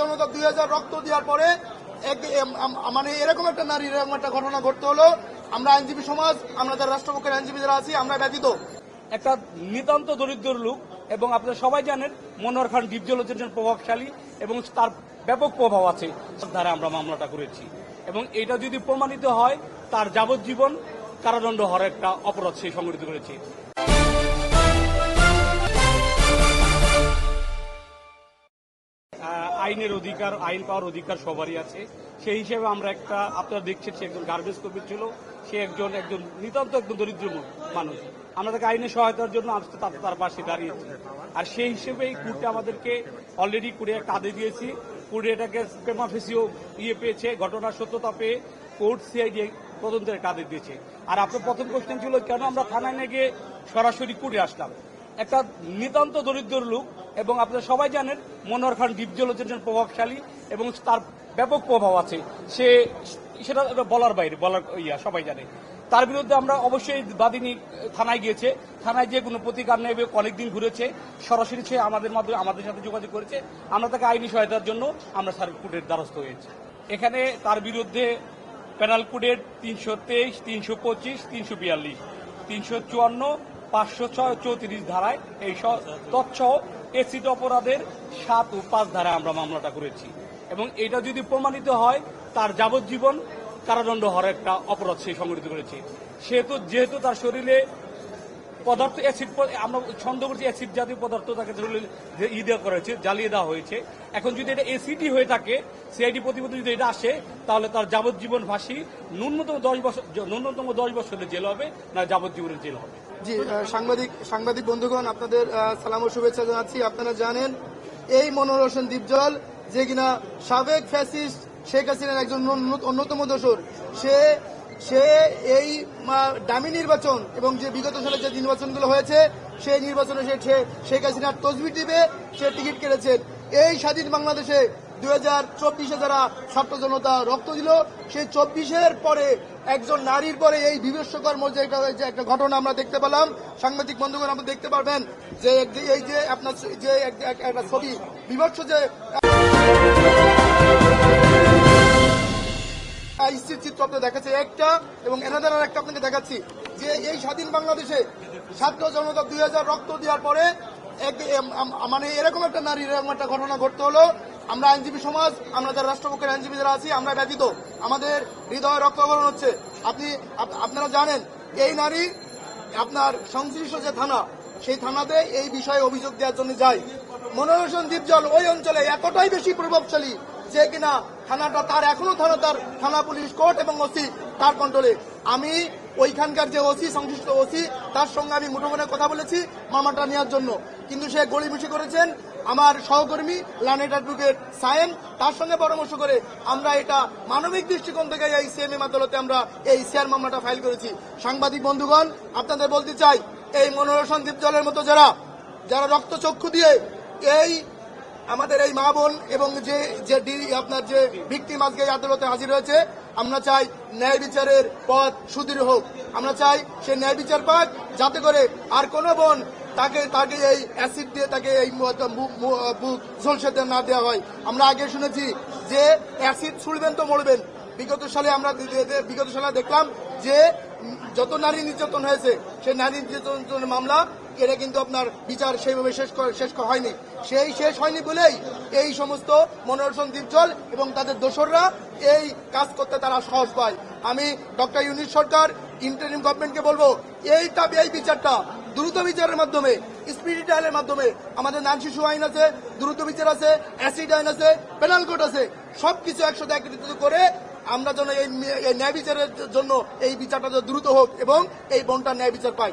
জনতা 2000 রক্ত দেওয়ার পরে মানে এরকম একটা নারীর এরকম একটা ঘটনা ঘটতে হলো। আমরা আইনজীবী সমাজ, আমরা যারা রাষ্ট্রপক্ষের আইনজীবী যারা আছি, আমরা ব্যতীত একটা নিতান্ত দরিদ্র লোক, এবং আপনারা সবাই জানেন মনোয়ার খান ডিপজল হচ্ছেন প্রভাবশালী এবং তার ব্যাপক প্রভাব আছে, ধারা আমরা মামলাটা করেছি। এবং এটা যদি প্রমাণিত হয় তার যাবজ্জীবন কারাদণ্ড হওয়ার একটা অপরাধ সেই সংগঠিত করেছে। আইনের অধিকার, আইন পাওয়ার অধিকার সবারই আছে। সেই হিসেবে আমরা একটা, আপনারা দেখছেন সে একজন গার্বেজ কর্মী ছিল, সে একজন নিতান্ত একজন দরিদ্র মানুষ। আমরা তাকে আইনের সহায়তার জন্য তার পাশে দাঁড়িয়েছি। আর সেই হিসেবে এই কোর্টে আমাদেরকে অলরেডি কুড়িয়ে কাঁদে দিয়েছি। কুড়িয়েটাকে প্রেমা ফেসিও পেয়েছে, ঘটনার সত্যতা পেয়ে কোর্ট সিআইডি তদন্তের কাঁদে দিয়েছে। আর আপনার প্রথম কোশ্চেন ছিল কেন আমরা থানায় নিয়ে গিয়ে সরাসরি কোর্টে আসলাম। একটা নিতান্ত দরিদ্র লোক, এবং আপনারা সবাই জানেন মনোয়ার খান ডিপজল হচ্ছেন প্রভাবশালী এবং তার ব্যাপক প্রভাব আছে, সেটা বলার বাইরে, সবাই জানে। তার বিরুদ্ধে আমরা অবশ্যই বাদীনি থানায় গিয়েছে, থানায় গিয়ে কোনো প্রতিকার নেবে, অনেকদিন ঘুরেছে, সরাসরি সে আমাদের সাথে যোগাযোগ করেছে। আমরা তাকে আইনি সহায়তার জন্য আমরা কোর্টের দ্বারস্থ হয়েছি। এখানে তার বিরুদ্ধে পেনাল কোডের 323, 325, 342, 354, 506, 34 ধারায় এই তৎসহ এসিড অপরাধের 7 ও 5 ধারায় আমরা মামলাটা করেছি। এবং এটা যদি প্রমাণিত হয় তার যাবজ্জীবন কারাদণ্ড হওয়ার একটা অপরাধ সে সংগঠিত করেছে। যেহেতু তার শরীরে পদার্থ অ্যাসিড, আমরা সন্দেহ করছি অ্যাসিড জাতীয় পদার্থ তাকে দেওয়া করা হয়েছে, জ্বালিয়ে দেওয়া হয়েছে। এখন যদি এটা এসিডই হয়ে থাকে, সিআইডি প্রতিবেদন যদি এটা আসে, তাহলে তার যাবজ্জীবন ফাঁসি, ন্যূনতম 10 বছরের জেল হবে, না যাবজ্জীবনের জেল হবে। জি, সাংবাদিক বন্ধুগণ, আপনাদের সালাম ও শুভেচ্ছা জানাচ্ছি। আপনারা জানেন এই মনোয়ার হোসেন ডিপজল, যে কিনা সাবেক ফ্যাসিস্ট শেখ হাসিনার একজন অন্যতম দোসর, সে এই ডামি নির্বাচন এবং যে বিগত সালে যে নির্বাচনগুলো হয়েছে সেই নির্বাচনে সে শেখ হাসিনার তসবির টিপে সে টিকিট কেটেছেন। এই স্বাধীন বাংলাদেশে 2024-এ যারা ছাত্র জনতা রক্ত দিল, সেই 24-এর পরে একজন নারীর পরে এই বিভৎসকর যে একটা ঘটনা আমরা দেখতে পেলাম। সাংবাদিক বন্ধুগণ, আপনি দেখতে পারবেন যে এই যে আপনার যে একটা ছবি বিভৎস যে চিত্র আপনার দেখাচ্ছে একটা, এবং এনাদের আর একটা আপনাকে দেখাচ্ছি যে এই স্বাধীন বাংলাদেশে ছাত্র জনতা 2000 রক্ত দেওয়ার পরে মানে এরকম একটা নারীর এরকম একটা ঘটনা ঘটতে হলো। আমরা আইনজীবী সমাজ, আমরা যারা রাষ্ট্রপক্ষের আইনজীবী যারা আছি, আমরা ব্যতীত আমাদের হৃদয়ে রক্তক্ষরণ হচ্ছে। আপনারা জানেন এই নারী আপনার সংশ্লিষ্ট যে থানা, সেই থানাতে এই বিষয়ে অভিযোগ দেওয়ার জন্য যায়। মনোয়ার হোসেন ডিপজল ওই অঞ্চলে এতটাই বেশি প্রভাবশালী যে কিনা থানাটা তার এখনো থানা পুলিশ, কোর্ট এবং ওসি তার কন্ট্রোলে। আমি ওইখানকার যে ওসি, সংশ্লিষ্ট ওসি, তার সঙ্গে আমি মুঠোফোনে কথা বলেছি মামলাটা নেওয়ার জন্য, কিন্তু সে গড়িমসি করেছেন। আমার সহকর্মী লানেট অ্যাডভোকেট সায়েম, তার সঙ্গে পরামর্শ করে আমরা এটা মানবিক দৃষ্টিকোণ থেকে এই সিএমএম আদালতে আমরা এই শেয়ার মামলাটা ফাইল করেছি। সাংবাদিক বন্ধুগণ, আপনাদের বলতে চাই, এই মনোয়ার হোসেন ডিপজলের মতো যারা রক্তচক্ষু দিয়ে এই আমাদের এই মা বোন এবং আপনার যে ভিকটিম আজকে আদালতে হাজির হয়েছে, আমরা চাই ন্যায় বিচারের পথ সুদৃঢ় হোক। আমরা চাই সে ন্যায় বিচার পাক, যাতে করে আর কোনো বোন তাকে এই অ্যাসিড দিয়ে তাকে এই বুক ঝলসে না দেওয়া হয়। আমরা আগে শুনেছি যে অ্যাসিড ছুড়বেন তো মরবেন। বিগত সালে দেখলাম যে যত নারী নির্যাতন হয়েছে, সেই নারী নির্যাতনের মামলা এটা কিন্তু আপনার বিচার সেইভাবে শেষ হয়নি। শেষ হয়নি বলেই এই সমস্ত মনোয়ার হোসেন ডিপজল এবং তাদের দোসররা এই কাজ করতে তারা সাহস পায়। আমি ডক্টর ইউনূস সরকার, ইন্টারিম গভর্নমেন্টকে বলবো, এই বিচারটা দ্রুত বিচারের মাধ্যমে, স্পিডি ট্রায়ালের মাধ্যমে, আমাদের নারী শিশু আইন আছে, দ্রুত বিচার আছে, অ্যাসিড আইন আছে, পেনাল কোড আছে, সবকিছু একসাথে একত্রিত করে আমরা যেন এই ন্যায় বিচারের জন্য এই বিচারটা দ্রুত হোক এবং এই বোনটা ন্যায় বিচার পাই।